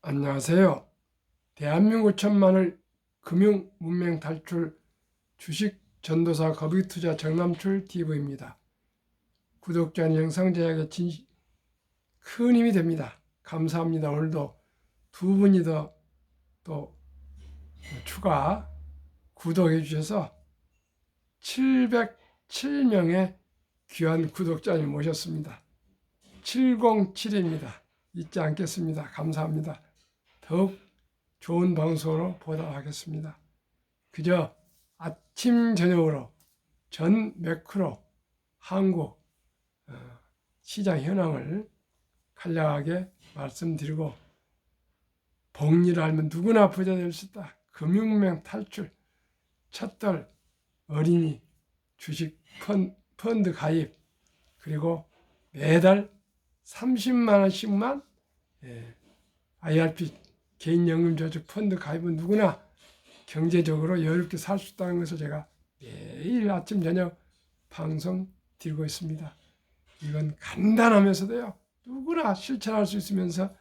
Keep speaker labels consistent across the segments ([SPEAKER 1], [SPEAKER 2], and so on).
[SPEAKER 1] 안녕하세요. 대한민국 천만을 금융 문맹 탈출 주식 전도사 거북이 투자 정남출 TV입니다. 구독자는 영상 제작에 큰 힘이 됩니다. 감사합니다. 오늘도 두 분이 더 또 추가 구독해 주셔서 707명의 귀한 구독자님 모셨습니다. 707입니다. 잊지 않겠습니다. 감사합니다. 더욱 좋은 방송으로 보답하겠습니다. 그저 아침 저녁으로 전 매크로 한국 시장 현황을 간략하게 말씀드리고, 복리를 알면 누구나 부자 될 수 있다. 금융맹 탈출, 첫달 어린이 주식 펀드 가입, 그리고 매달 30만 원씩만 IRP 개인연금저축 펀드 가입은 누구나 경제적으로 여유롭게 살 수 있다는 것을 제가 매일 아침 저녁 방송 드리고 있습니다. 이건 간단하면서도요, 누구나 실천할 수 있으면서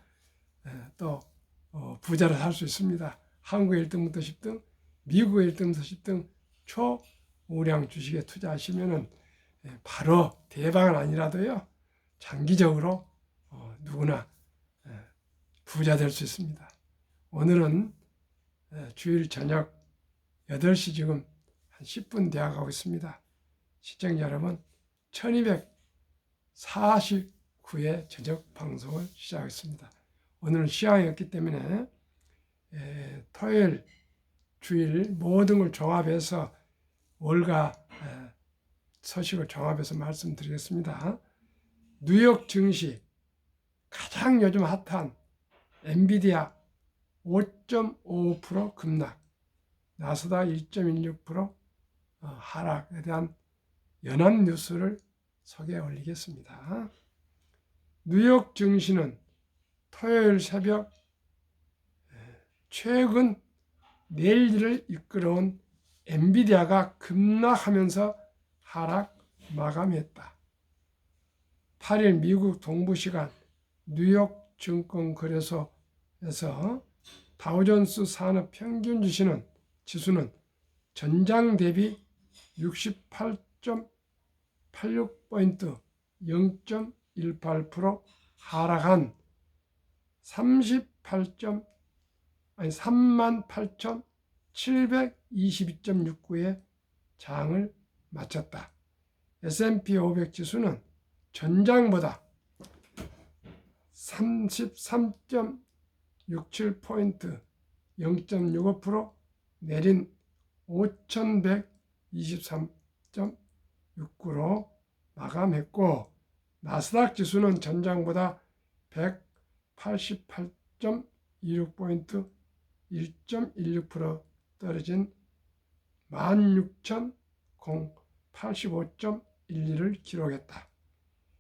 [SPEAKER 1] 또 부자로 살 수 있습니다. 한국의 1등부터 10등, 미국의 1등부터 10등 초우량 주식에 투자하시면은 바로 대박은 아니라도요, 장기적으로 누구나 부자 될 수 있습니다. 오늘은 주일 저녁 8시 지금 한 10분 되어가고 있습니다. 시청자 여러분, 1249회 저녁 방송을 시작하겠습니다. 오늘은 시황이었기 때문에 토요일, 주일 모든 걸 종합해서 월가 소식을 종합해서 말씀드리겠습니다. 뉴욕 증시 가장 요즘 핫한 엔비디아 5.55% 급락, 나스닥 1.16% 하락에 대한 연합 뉴스를 소개해 올리겠습니다. 뉴욕 증시는 토요일 새벽 최근 내일을 이끌어온 엔비디아가 급락하면서 하락 마감했다. 8일 미국 동부시간 뉴욕 증권거래소에서 다우존스 산업 평균 지수는 전장 대비 68.86포인트 0.18% 하락한 38,722.69에 장을 마쳤다. S&P 500 지수는 전장보다 33.67포인트 0.65% 내린 5123.69로 마감했고, 나스닥 지수는 전장보다 188.26포인트 1.16% 떨어진 16,085.12를 기록했다.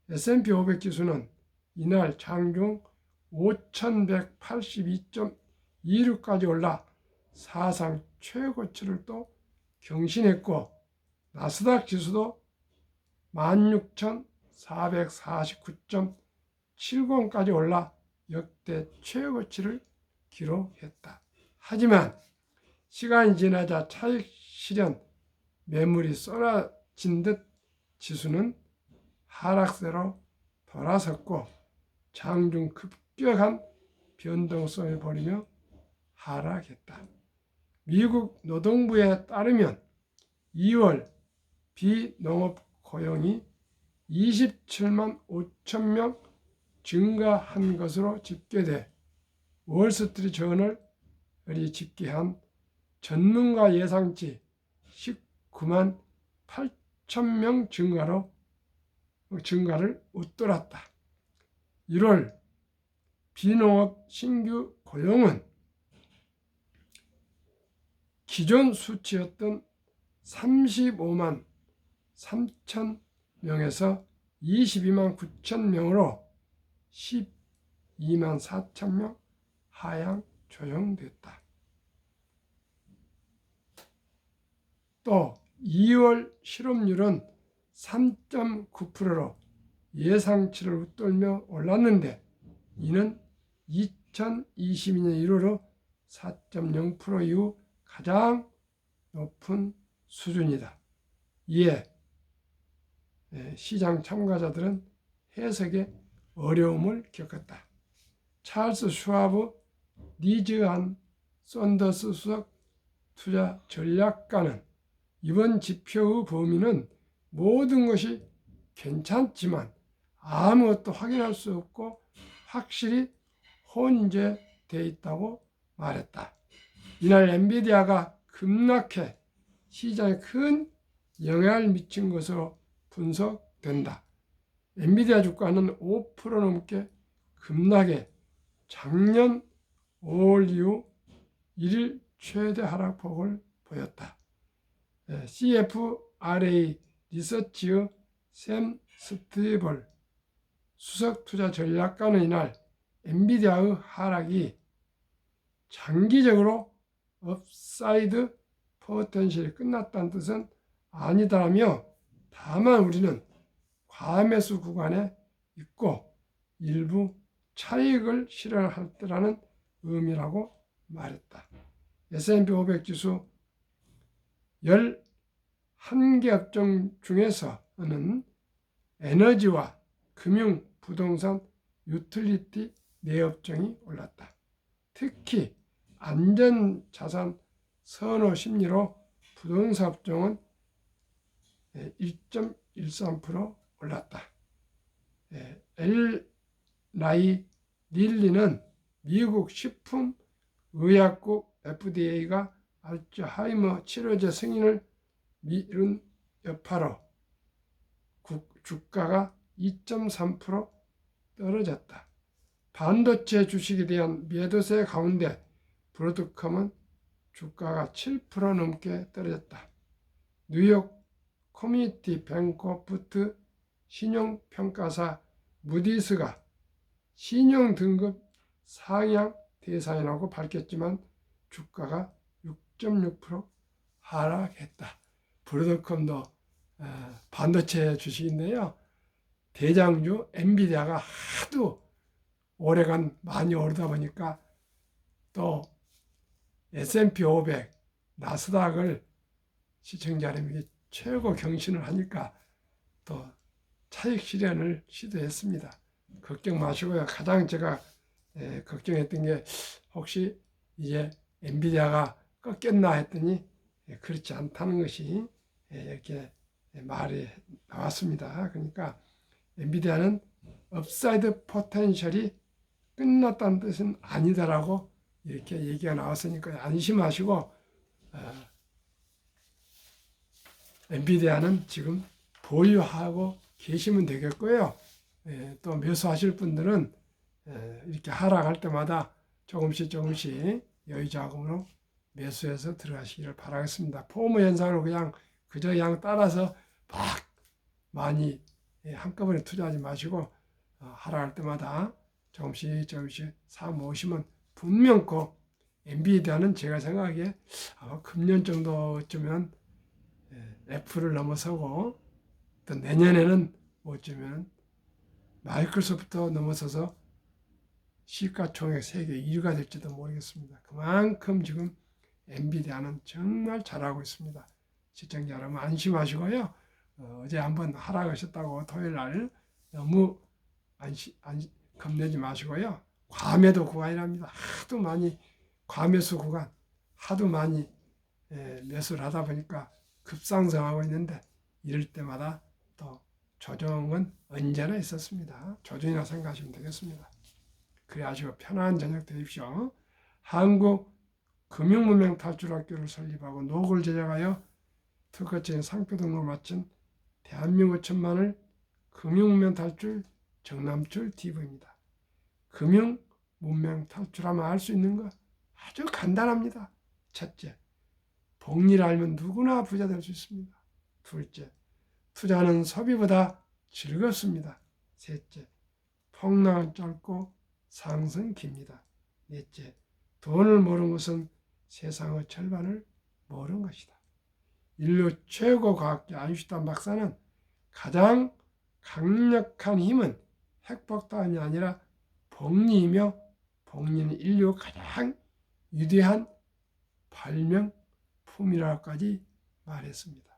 [SPEAKER 1] S&P 500 지수는 이날 장중 5,182.26까지 올라 사상 최고치를 또 경신했고, 나스닥 지수도 16,449.70까지 올라 역대 최고치를 기록했다. 하지만 시간이 지나자 차익 실현 매물이 쏟아진 듯 지수는 하락세로 돌아섰고, 장중 급격한 변동성을 보이며 하락했다. 미국 노동부에 따르면 2월 비농업 고용이 27만 5천 명 증가한 것으로 집계돼 월스트리트 저널이 집계한 전문가 예상치 19만 8천 명 증가를 웃돌았다. 1월 비농업 신규 고용은 기존 수치였던 35만 3천 명에서 22만 9천 명으로 12만 4천 명 하향 조정됐다. 또 2월 실업률은 3.9%로 예상치를 웃돌며 올랐는데, 이는 2022년 1월로 4.0% 이후 가장 높은 수준이다. 이에 시장 참가자들은 해석에 어려움을 겪었다. 찰스 슈와브 니즈안 썬더스 수석 투자 전략가는 이번 지표의 범위는 모든 것이 괜찮지만 아무것도 확인할 수 없고 확실히 혼재되어 있다고 말했다. 이날 엔비디아가 급락해 시장에 큰 영향을 미친 것으로 분석된다. 엔비디아 주가는 5% 넘게 급락해 작년 5월 이후 1일 최대 하락폭을 보였다. CFRA 리서치의 샘 스티벌 수석 투자 전략가는 이날 엔비디아의 하락이 장기적으로 업사이드 포텐셜이 끝났다는 뜻은 아니다라며 다만 우리는 과매수 구간에 있고 일부 차익을 실현할 때라는 의미라고 말했다. S&P 500 지수 11개 업종 중에서는 에너지와 금융, 부동산, 유틸리티 4업종이 올랐다. 특히 안전자산 선호 심리로 부동산 업종은 1.13% 올랐다. 엘라이 릴리는 미국 식품의약국 FDA가 알츠하이머 치료제 승인을 미룬 여파로 주가가 2.3% 떨어졌다. 반도체 주식에 대한 매도세 가운데 브로드컴은 주가가 7% 넘게 떨어졌다. 뉴욕 커뮤니티 뱅커프트 신용평가사 무디스가 신용 등급 상향 대상이라고 밝혔지만 주가가 6.6% 하락했다. 브로드컴도 반도체 주식인데요. 대장주 엔비디아가 하도 오래간 많이 오르다 보니까 또 S&P 500, 나스닥을 시청자 여러분이 최고 경신을 하니까 또 차익 실현을 시도했습니다. 걱정 마시고요. 가장 제가 걱정했던 게 혹시 이제 엔비디아가 꺾였나 했더니 그렇지 않다는 것이 이렇게 말이 나왔습니다. 그러니까 엔비디아는 업사이드 포텐셜이 끝났다는 뜻은 아니다라고 이렇게 얘기가 나왔으니까 안심하시고 엔비디아는 지금 보유하고 계시면 되겠고요. 또 매수하실 분들은 이렇게 하락할 때마다 조금씩 여유 자금으로 매수해서 들어가시기를 바라겠습니다. 포모 현상으로 그저 따라서 막 많이 한꺼번에 투자하지 마시고 하락할 때마다 조금씩 사 모으시면 분명코 엔비디아는 제가 생각하기에 아마 금년 정도쯤은 애플을 넘어서고 또 내년에는 어쩌면 마이크로소프트 넘어서서 시가총액 세계 1위가 될지도 모르겠습니다. 그만큼 지금 엔비디아는 정말 잘하고 있습니다. 시청자 여러분 안심하시고요. 어제 한번 하락하셨다고 토요일 날 너무 겁내지 마시고요. 과매도 구간이랍니다. 하도 많이 과매수 구간, 하도 많이 매수를 하다 보니까 급상승하고 있는데 이럴 때마다 또 조정은 언제나 있었습니다. 조정이라 생각하시면 되겠습니다. 그래 아시고 편안한 저녁 되십시오. 한국금융문명탈출학교를 설립하고 노고를 제작하여 특허청에 상표 등록을 마친 대한민국 천만을 금융문명 탈출 정남출 TV입니다. 금융 문명 탈출하면 알 수 있는 거 아주 간단합니다. 첫째, 복리를 알면 누구나 부자 될 수 있습니다. 둘째, 투자는 소비보다 즐겁습니다. 셋째, 폭락은 짧고 상승 깁니다. 넷째, 돈을 모르는 것은 세상의 절반을 모르는 것이다. 인류 최고 과학자 아인슈타인 박사는 가장 강력한 힘은 핵폭탄이 아니라 복리이며 복리는 인류 가장 위대한 발명품이라고까지 말했습니다.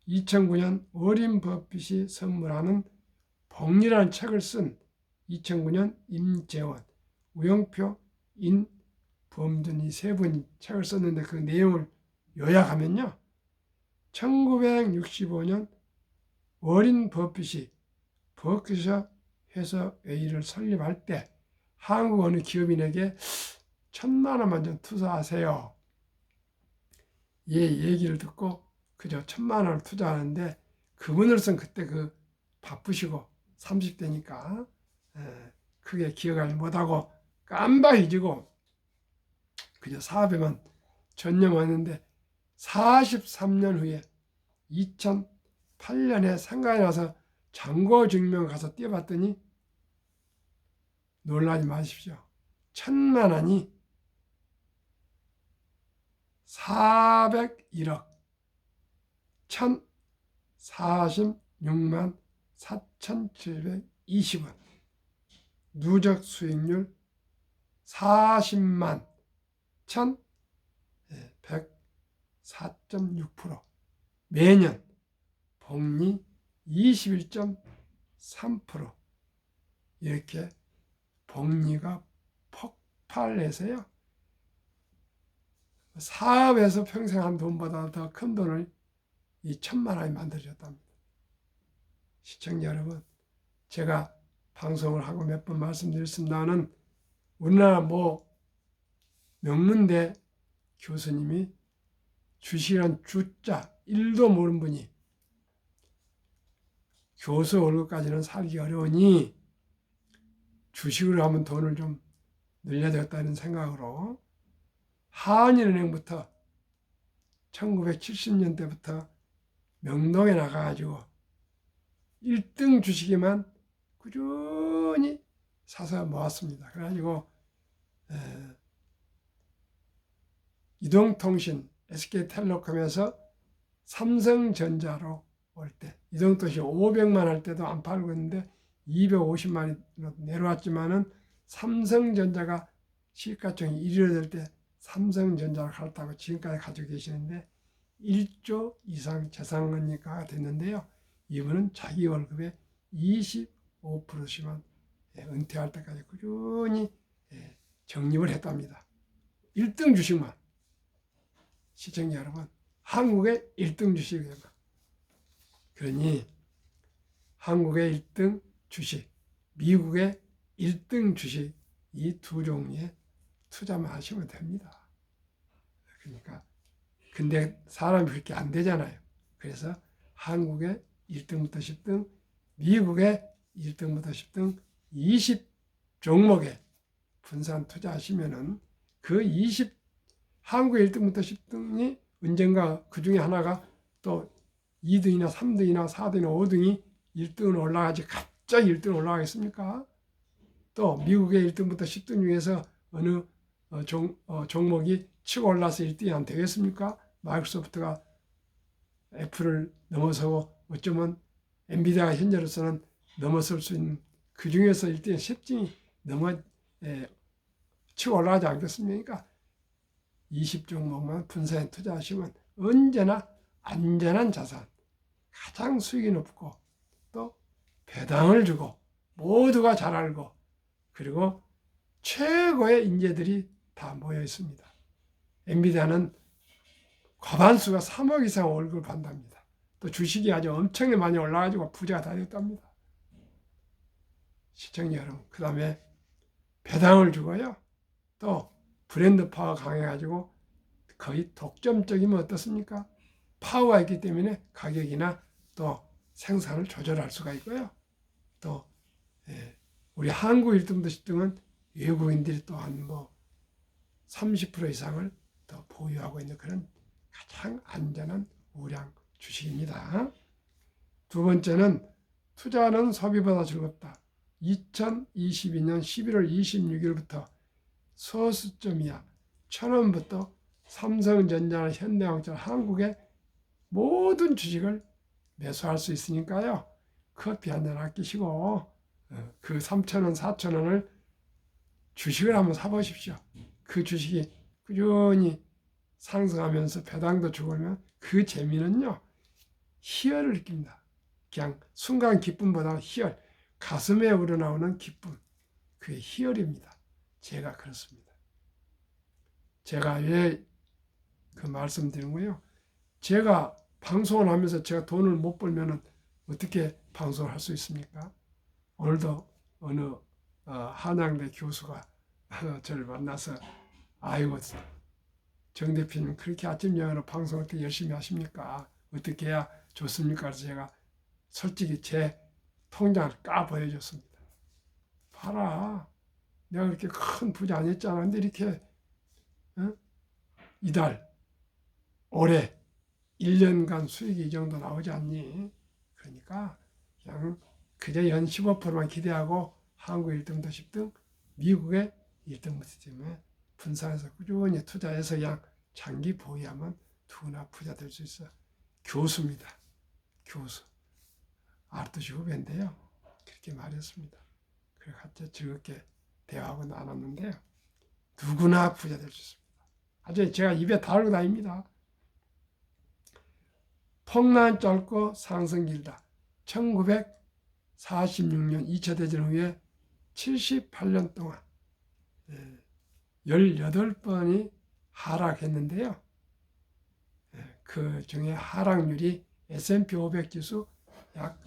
[SPEAKER 1] 2009년 워린 버핏이 선물하는 복리라는 책을 쓴 2009년 임재원, 우영표, 인범준 이 세 분이 책을 썼는데 그 내용을 요약하면요. 1965년 워린 버핏이 버크셔 해서웨이를 설립할 때 한국 어느 기업인에게 1,000만 원만 좀 투자하세요. 얘 얘기를 듣고 그저 1,000만 원을 투자하는데 그분으로서는 그때 바쁘시고 30대니까 크게 기억을 못하고 깜빡 잊고 그저 사업에만 전념했는데 43년 후에 2008년에 생각이 나서 잔고증명 가서 떼봤더니 놀라지 마십시오. 1,000만 원이 401억 1,046만 4,720원 누적 수익률 40만 1,104.6% 매년 복리 21.3% 이렇게 복리가 폭발해서요. 사업에서 평생 한 돈보다 더 큰 돈을 이 1,000만 원이 만들어졌답니다. 시청자 여러분, 제가 방송을 하고 몇 번 말씀드렸습니다는 우리나라 명문대 교수님이 주식이란 주자 1도 모르는 분이 교수 월급까지는 살기 어려우니 주식으로 하면 돈을 좀 늘려야 되겠다는 생각으로 한일은행부터 1970년대부터 명동에 나가가지고 1등 주식에만 꾸준히 사서 모았습니다. 그래가지고 이동통신 SK텔레콤에서 삼성전자로 올 때 이동통신 500만 할 때도 안 팔고 있는데 250만이 내려왔지만은 삼성전자가 시가총액 1위가 될 때 삼성전자를 갈았다고 지금까지 가지고 계시는데 1조 이상 재산권자가 됐는데요. 이분은 자기 월급의 25%씩만 은퇴할 때까지 꾸준히 적립을 했답니다. 1등 주식만. 시청자 여러분, 한국의 1등 주식이에요. 그러니 한국의 1등 주식, 미국의 1등 주식 이 두 종류에 투자만 하시면 됩니다. 그러니까 근데 사람이 그렇게 안 되잖아요. 그래서 한국의 1등부터 10등, 미국의 1등부터 10등 20 종목에 분산 투자하시면은 그 20 한국의 1등부터 10등이 언젠가 그 중에 하나가 또 2등이나 3등이나 4등이나 5등이 1등으로 올라가지 갑자기 1등 올라가겠습니까? 또 미국의 1등부터 10등 중에서 어느 종목이 치고 올라서 1등이 안 되겠습니까? 마이크로소프트가 애플을 넘어서고 어쩌면 엔비디아가 현재로서는 넘어설 수 있는 그 중에서 1등의 10등이 치고 올라가지 않겠습니까? 20종목만 분산에 투자하시면 언제나 안전한 자산, 가장 수익이 높고 또 배당을 주고 모두가 잘 알고 그리고 최고의 인재들이 다 모여 있습니다. 엔비디아는 과반수가 3억 이상 월급을 받답니다. 또 주식이 아주 엄청나게 많이 올라가지고 부자가 다 됐답니다. 시청자 여러분, 그 다음에 배당을 주고요. 또 브랜드 파워 강해가지고 거의 독점적이면 어떻습니까? 파워가 있기 때문에 가격이나 또 생산을 조절할 수가 있고요. 또 우리 한국 1등부터 10등은 외국인들이 또한 30% 이상을 더 보유하고 있는 그런 가장 안전한 우량 주식입니다. 두 번째는 투자는 소비보다 즐겁다. 2022년 11월 26일부터 소수점이야 1,000원부터 삼성전자나 현대화학처럼 한국의 모든 주식을 매수할 수 있으니까요. 커피 한 잔 아끼시고 그 3,000원, 4,000원을 주식을 한번 사보십시오. 그 주식이 꾸준히 상승하면서 배당도 주고면 그 재미는요, 희열을 느낍니다. 그냥 순간 기쁨보다 희열, 가슴에 우러나오는 기쁨, 그게 희열입니다. 제가 그렇습니다. 제가 왜 그 말씀드린 거예요? 제가 방송을 하면서 제가 돈을 못 벌면 어떻게 방송을 할 수 있습니까? 오늘도 어느 한양대 교수가 저를 만나서 아이고 정 대표님 그렇게 아침 저녁으로 방송을 어떻게 열심히 하십니까? 어떻게 해야 좋습니까? 그래서 제가 솔직히 제 통장을 까 보여줬습니다. 봐라, 내가 그렇게 큰 부자 아니었잖아. 근데 이렇게 이달 올해 1년간 수익이 이 정도 나오지 않니? 그러니까 그냥 그저 연 15%만 기대하고 한국 1등도 10등, 미국의 1등부터 때문에 분산해서 꾸준히 투자해서 그냥 장기 보유하면 누구나 부자 될 수 있어. 교수입니다. 교수. 아르토시 후배인데요. 그렇게 말했습니다. 그래 같이 즐겁게 대화하고 나눴는데요. 누구나 부자 될 수 있습니다. 아주 제가 입에 달고 다닙니다. 폭락 짧고 상승 길다. 1946년 2차 대전 후에 78년 동안 18번이 하락했는데요. 그 중에 하락률이 S&P 500 지수 약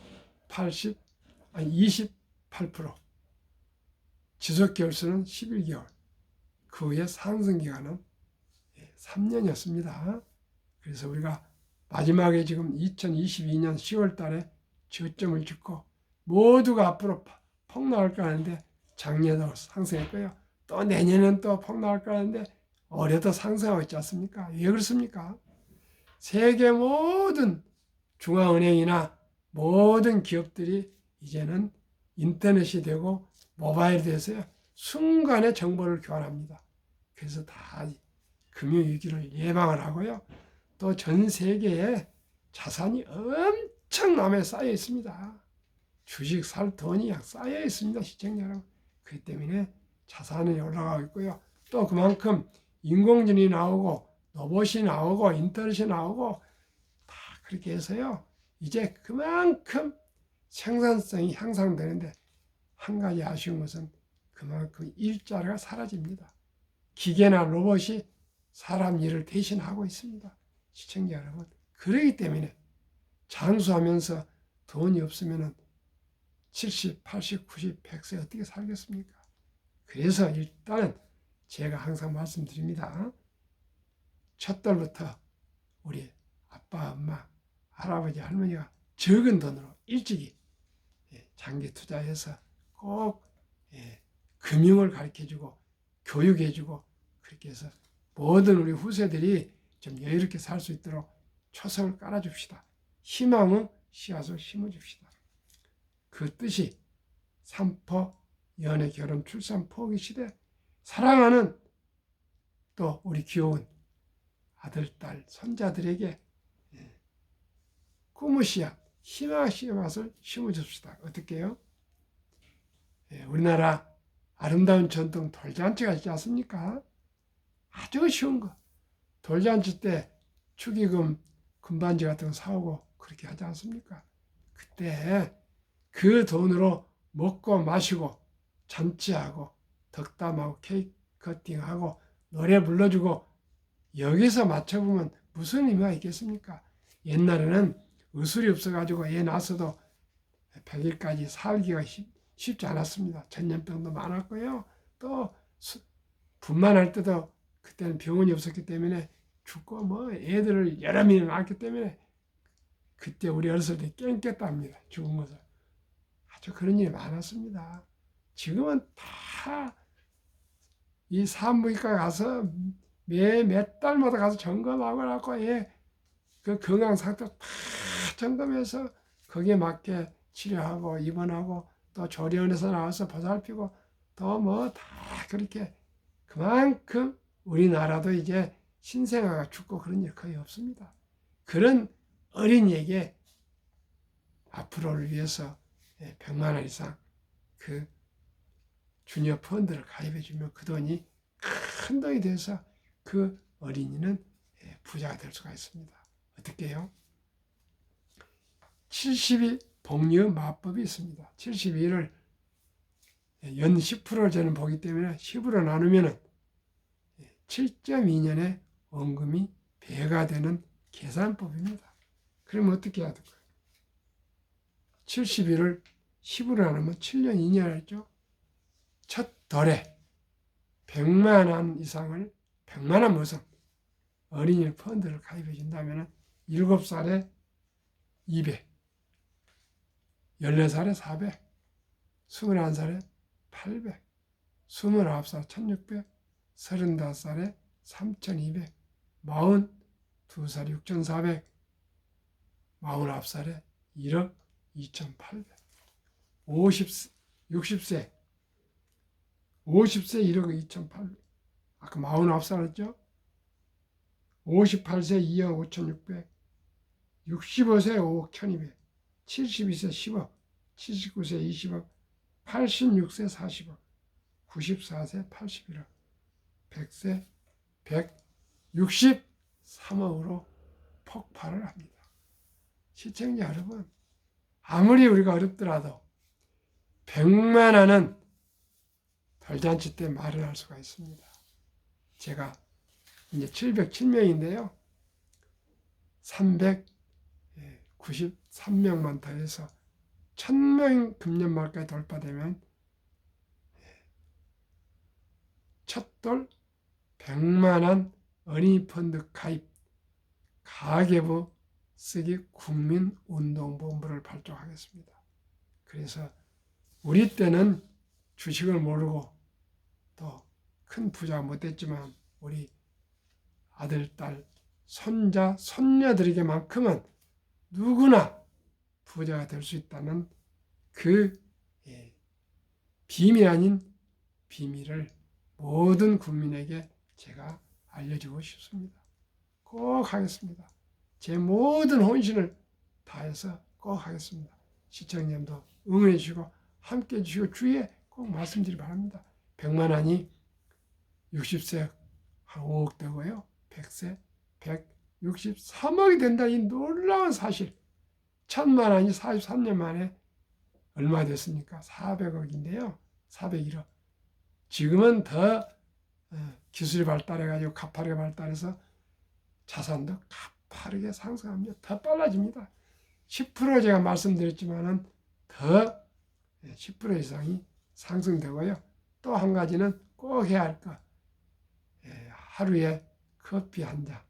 [SPEAKER 1] 28%, 지속 개월수는 11개월, 그 후에 상승 기간은 3년이었습니다. 그래서 우리가 마지막에 지금 2022년 10월 달에 저점을 찍고 모두가 앞으로 폭락할까 하는데 작년에도 상승했고요. 또 내년엔 또 폭락할까 하는데 올해도 상승하고 있지 않습니까? 왜 그렇습니까? 세계 모든 중앙은행이나 모든 기업들이 이제는 인터넷이 되고 모바일이 돼서요. 순간에 정보를 교환합니다. 그래서 다 금융위기를 예방을 하고요. 또 전 세계에 자산이 엄청나게 쌓여 있습니다. 주식 살 돈이 쌓여 있습니다. 시청자 여러분. 그렇기 때문에 자산이 올라가고 있고요. 또 그만큼 인공지능이 나오고 로봇이 나오고 인터넷이 나오고 다 그렇게 해서요. 이제 그만큼 생산성이 향상되는데 한 가지 아쉬운 것은 그만큼 일자리가 사라집니다. 기계나 로봇이 사람 일을 대신하고 있습니다. 시청자 여러분. 그러기 때문에 장수하면서 돈이 없으면 70, 80, 90, 100세 어떻게 살겠습니까? 그래서 일단은 제가 항상 말씀드립니다. 첫 달부터 우리 아빠, 엄마, 할아버지, 할머니가 적은 돈으로 일찍이 장기 투자해서 꼭 금융을 가르쳐주고 교육해주고 그렇게 해서 모든 우리 후세들이 좀 여유롭게 살 수 있도록 초석을 깔아줍시다. 희망의 씨앗을 심어줍시다. 그 뜻이 삼포, 연애, 결혼, 출산, 포기 시대 사랑하는 또 우리 귀여운 아들, 딸, 손자들에게 꿈의 씨앗, 희망의 씨앗을 심어줍시다. 어떻게 해요? 우리나라 아름다운 전통 돌잔치가 있지 않습니까? 아주 쉬운 거. 돌잔치 때 축의금, 금반지 같은 거 사오고 그렇게 하지 않습니까? 그때 그 돈으로 먹고 마시고 잔치하고 덕담하고 케이크 커팅하고 노래 불러주고 여기서 맞춰보면 무슨 의미가 있겠습니까? 옛날에는 의술이 없어가지고 애 낳았어도 100일까지 살기가 쉽지 않았습니다. 전염병도 많았고요. 또 분만할 때도 그때는 병원이 없었기 때문에 죽고 뭐 애들을 여러 명이 낳았기 때문에 그때 우리 어렸을 때 깽깼답니다. 죽은 것을. 아주 그런 일이 많았습니다. 지금은 다 이 산부인과 가서 몇 달마다 가서 점검하고 나고 그 건강 상태 다 점검해서 거기에 맞게 치료하고 입원하고 또 조리원에서 나와서 보살피고 또 뭐 다 그렇게 그만큼 우리나라도 이제 신생아가 죽고 그런 일 거의 없습니다. 그런 어린이에게 앞으로를 위해서 100만 원 이상 그 주니어 펀드를 가입해 주면 그 돈이 큰 돈이 돼서 그 어린이는 부자가 될 수가 있습니다. 어떻게 해요? 70이 복리의 마법이 있습니다. 72를 연 10%를 저는 보기 때문에 10으로 나누면 7.2년에 원금이 배가 되는 계산법입니다. 그러면 어떻게 해야 될까요? 71을 10으로 나누면 7년 2년 했죠. 첫 덜에 100만 원 이상을 100만 원 무슨 어린이 펀드를 가입해 준다면 7살에 200, 14살에 400, 21살에 800, 29살 1600, 35살에 3200, 42살에 6400, 49살에 1억 2800, 60세 1억 2800, 아까 49살이었죠? 58세 2억 5600, 65세 5억 1200, 72세 10억, 79세 20억, 86세 40억, 94세 81억, 100세 163억으로 폭발을 합니다. 시청자 여러분, 아무리 우리가 어렵더라도 100만 원은 돌잔치 때 마련할 수가 있습니다. 제가 이제 707명인데요. 393명만 더해서 1000명 금년 말까지 돌파되면 첫돌 100만 원 어린이 펀드 가입 가계부 쓰기 국민운동본부를 발족하겠습니다. 그래서 우리 때는 주식을 모르고 또 큰 부자가 못됐지만 우리 아들, 딸, 손자, 손녀들에게만큼은 누구나 부자가 될 수 있다는 그 비밀 아닌 비밀을 모든 국민에게 제가 알려주고 싶습니다. 꼭 하겠습니다. 제 모든 혼신을 다해서 꼭 하겠습니다. 시청자님도 응원해 주시고 함께 해 주시고 주위에 꼭 말씀드리기 바랍니다. 100만 원이 60세 한 5억 되고요. 100세 163억이 된다. 이 놀라운 사실. 1000만 원이 43년 만에 얼마 됐습니까? 400억인데요. 401억. 지금은 더 기술이 발달해가지고 가파르게 발달해서 자산도 가파르게 상승합니다. 더 빨라집니다. 10% 제가 말씀드렸지만은 더 10% 이상이 상승되고요. 또 한 가지는 꼭 해야 할 것. 하루에 커피 한 잔,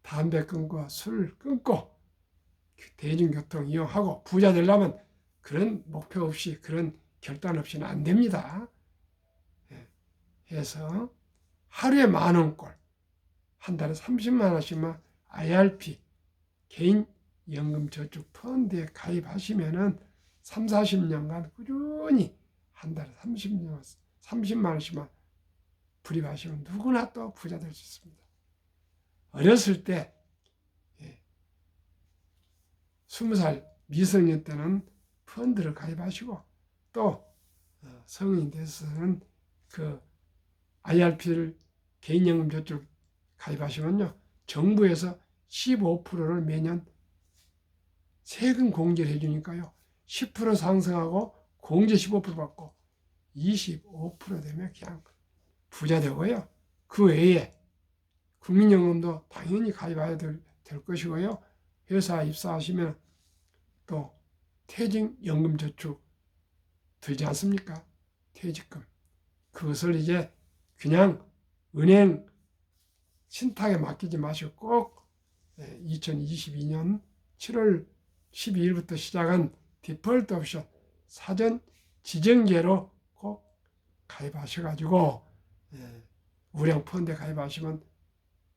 [SPEAKER 1] 담배 끊고 술 끊고 대중교통 이용하고 부자 되려면 그런 목표 없이 그런 결단 없이는 안 됩니다. 해서 하루에 10,000원꼴, 한 달에 30만 원씩만 IRP 개인 연금 저축 펀드에 가입하시면은 3, 40년간 꾸준히 한 달에 30만 원씩만 불입하시면 누구나 또 부자 될 수 있습니다. 어렸을 때 20살 미성년 때는 펀드를 가입하시고 또 성인이 돼서는 그 IRP를 개인연금 저축 가입하시면요. 정부에서 15%를 매년 세금 공제를 해주니까요. 10% 상승하고 공제 15% 받고 25% 되면 그냥 부자 되고요. 그 외에 국민연금도 당연히 가입해야 될 것이고요. 회사 입사하시면 또 퇴직연금저축 들지 않습니까? 퇴직금. 그것을 이제 그냥 은행 신탁에 맡기지 마시고 꼭 2022년 7월 12일부터 시작한 디폴트 옵션 사전 지정제로 꼭 가입하셔가지고 우량 펀드에 가입하시면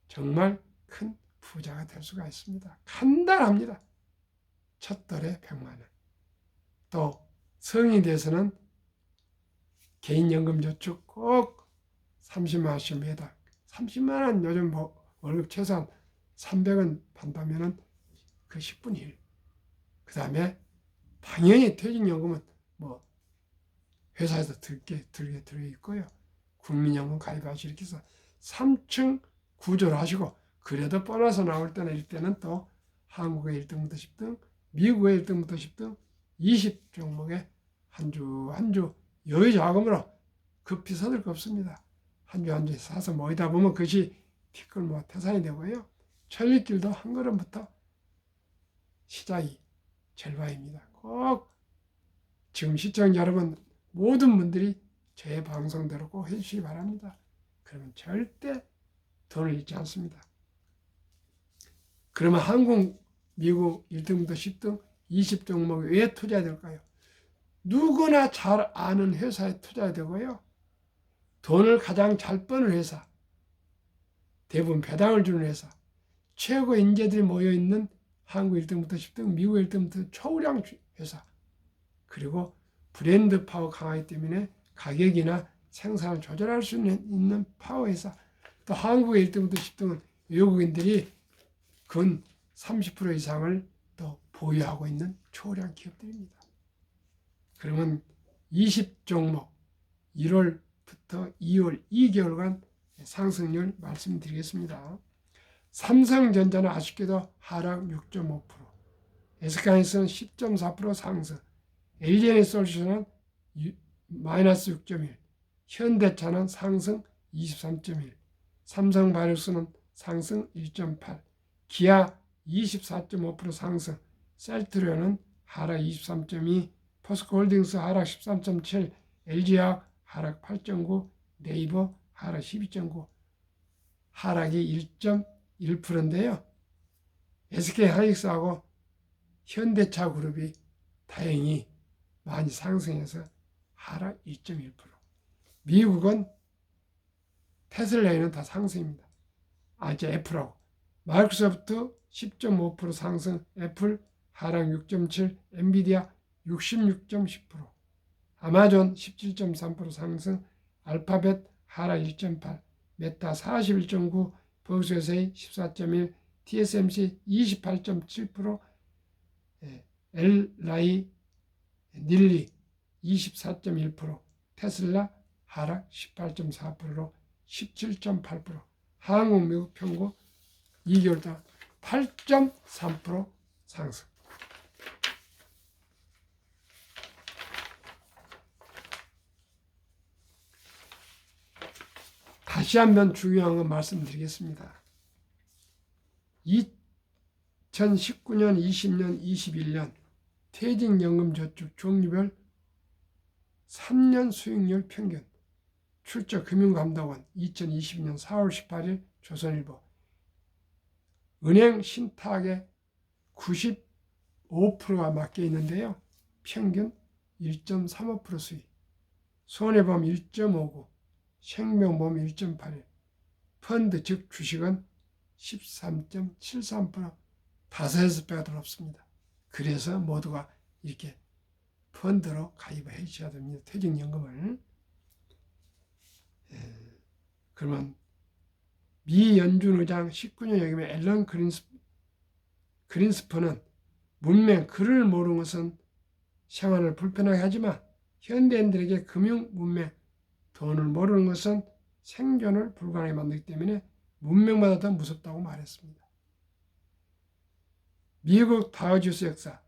[SPEAKER 1] 정말 큰 부자가 될 수가 있습니다. 간단합니다. 첫 달에 100만 원. 또 성인이 돼서는 개인연금저축 꼭 30만 원씩 매달. 30만 원 요즘 월급 최소한 300원 받다면은 그 10분의 1. 그 다음에 당연히 퇴직연금은 회사에서 들게 들어있고요. 국민연금 가입하시고 이렇게 해서 3층 구조를 하시고, 그래도 보너스 나올 때는 이때는 또 한국의 1등부터 10등, 미국의 1등부터 10등 20 종목에 한 주 한 주 여유 자금으로 급히 서둘 거 없습니다. 한 주 한 주 사서 모이다 보면 그것이 티끌 모아 태산이 되고요. 천리길도 한 걸음부터 시작이 절반입니다. 꼭 지금 시청자 여러분 모든 분들이 제 방송대로 꼭 해주시기 바랍니다. 그러면 절대 돈을 잃지 않습니다. 그러면 한국, 미국 1등부터 10등 20 종목에 왜 투자해야 될까요? 누구나 잘 아는 회사에 투자해야 되고요. 돈을 가장 잘 버는 회사, 대부분 배당을 주는 회사, 최고 인재들이 모여있는 한국 1등부터 10등, 미국 1등부터 초우량 회사, 그리고 브랜드 파워 강하기 때문에 가격이나 생산을 조절할 수 있는 파워 회사, 또 한국의 1등부터 10등은 외국인들이 근 30% 이상을 또 보유하고 있는 초우량 기업들입니다. 그러면 20종목 1월부터 2월 2개월간 상승률 말씀드리겠습니다. 삼성전자는 아쉽게도 하락 6.5%, SK하이닉스는 10.4% 상승, LG에너지솔루션은 마이너스 6.1%, 현대차는 상승 23.1%, 삼성바이오스는 상승 1.8%, 기아 24.5% 상승, 셀트리온은 하락 23.2%, 포스코홀딩스 하락 13.7%, LG화학 하락 8.9%, 네이버 하락 12.9%, 하락이 1.1%인데요. SK하이닉스하고 현대차 그룹이 다행히 많이 상승해서 하락 2.1%. 미국은 테슬라에는 다 상승입니다. 이제 애플하고 마이크로소프트 10.5% 상승, 애플 하락 6.7%, 엔비디아 66.10%, 아마존 17.3% 상승, 알파벳 하락 1.8%, 메타 41.9%, 버그스웨세이 14.1%, TSMC 28.7%, 엘라이 닐리 24.1%, 테슬라 하락 18.4%로 17.8%, 한국 미국 평균 2개월 동안 8.3% 상승. 다시 한번 중요한 거 말씀드리겠습니다. 2019년, 20년, 21년 퇴직연금저축 종류별 3년 수익률 평균 출처 금융감독원 2022년 4월 18일 조선일보. 은행 신탁의 95%가 맡겨 있는데요. 평균 1.35% 수익, 손해보험 1.59, 생명보험 1.81, 펀드 즉 주식은 13.73%, 5~6배가 더 높습니다. 그래서 모두가 이렇게 펀드로 가입을 해주셔야 됩니다. 퇴직연금을. 그러면 미 연준 의장 19년 역임의 앨런 그린스퍼는 문맹 글을 모르는 것은 생활을 불편하게 하지만 현대인들에게 금융 문맹, 돈을 모르는 것은 생존을 불가능하게 만들기 때문에 문맹보다 더 무섭다고 말했습니다. 미국 다우지수 역사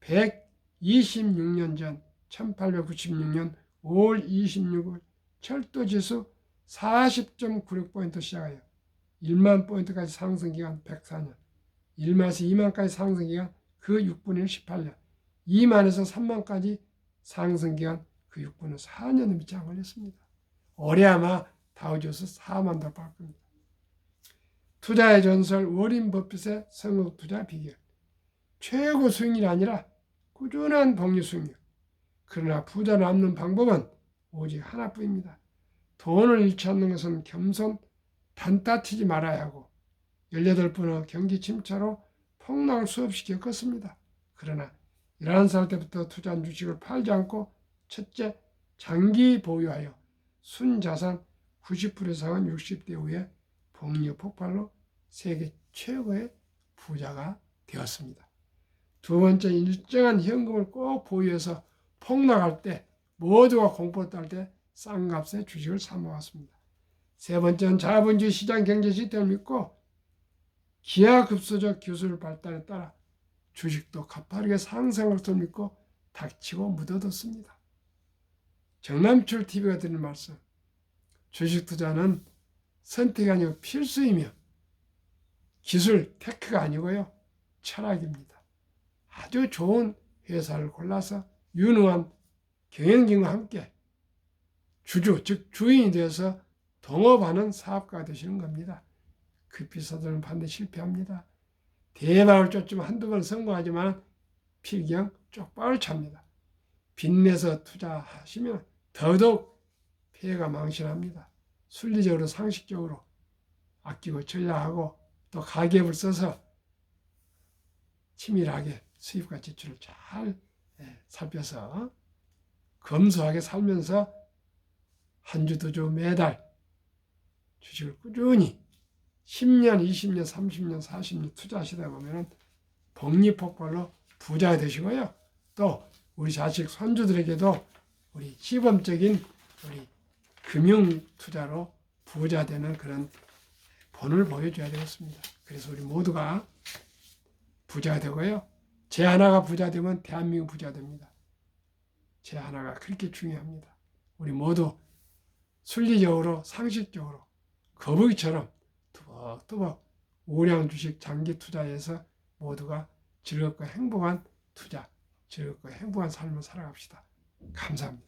[SPEAKER 1] 126년 전 1896년 5월 26일 철도지수 40.96포인트 시작하여 1만 포인트까지 상승기간 104년, 1만에서 2만까지 상승기간 그 6분의 1 18년, 2만에서 3만까지 상승기간 그 6분의 4년도 미치 안 걸렸습니다. 올해 아마 다우지수 4만 돌파할 겁니다. 투자의 전설 워린 버핏의 성공 투자 비결. 최고 수익률이 아니라 꾸준한 복리 수익률. 그러나 부자를 얻는 방법은 오직 하나뿐입니다. 돈을 잃지 않는 것은 겸손, 단따치지 말아야 하고 18번의 경기 침체로 폭락을 수없이 겪었습니다. 그러나 11살 때부터 투자한 주식을 팔지 않고 첫째, 장기 보유하여 순자산 90% 이상은 60대 후에 복리 폭발로 세계 최고의 부자가 되었습니다. 두 번째, 일정한 현금을 꼭 보유해서 폭락할 때 모두가 공포를 딸 때 싼 값에 주식을 사 모았습니다. 세 번째는 자본주의 시장 경제 시스템을 믿고 기하급수적 기술 발달에 따라 주식도 가파르게 상승할 것을 믿고 닥치고 묻어뒀습니다. 정남출 TV가 드리는 말씀, 주식 투자는 선택이 아니고 필수이며 기술 테크가 아니고요, 철학입니다. 아주 좋은 회사를 골라서 유능한 경영진과 함께 주주, 즉 주인이 되어서 동업하는 사업가가 되시는 겁니다. 급비서들은 반드시 실패합니다. 대박을 쫓으면 한두 번 성공하지만 필경 쪽박을 찹니다. 빚내서 투자하시면 더더욱 폐해가 망신합니다. 순리적으로 상식적으로 아끼고 전략하고 또 가계부를 써서 치밀하게 수입과 지출을 잘 살펴서 검소하게 살면서 한 주 두 주 매달 주식을 꾸준히 10년, 20년, 30년, 40년 투자하시다 보면 복리폭발로 부자가 되시고요. 또 우리 자식 손주들에게도 우리 시범적인 우리 금융 투자로 부자 되는 그런 본을 보여줘야 되겠습니다. 그래서 우리 모두가 부자가 되고요. 제 하나가 부자 되면 대한민국 부자 됩니다. 제 하나가 그렇게 중요합니다. 우리 모두 순리적으로 상식적으로 거북이처럼 투벅투벅 우량 주식 장기 투자해서 모두가 즐겁고 행복한 투자, 즐겁고 행복한 삶을 살아갑시다. 감사합니다.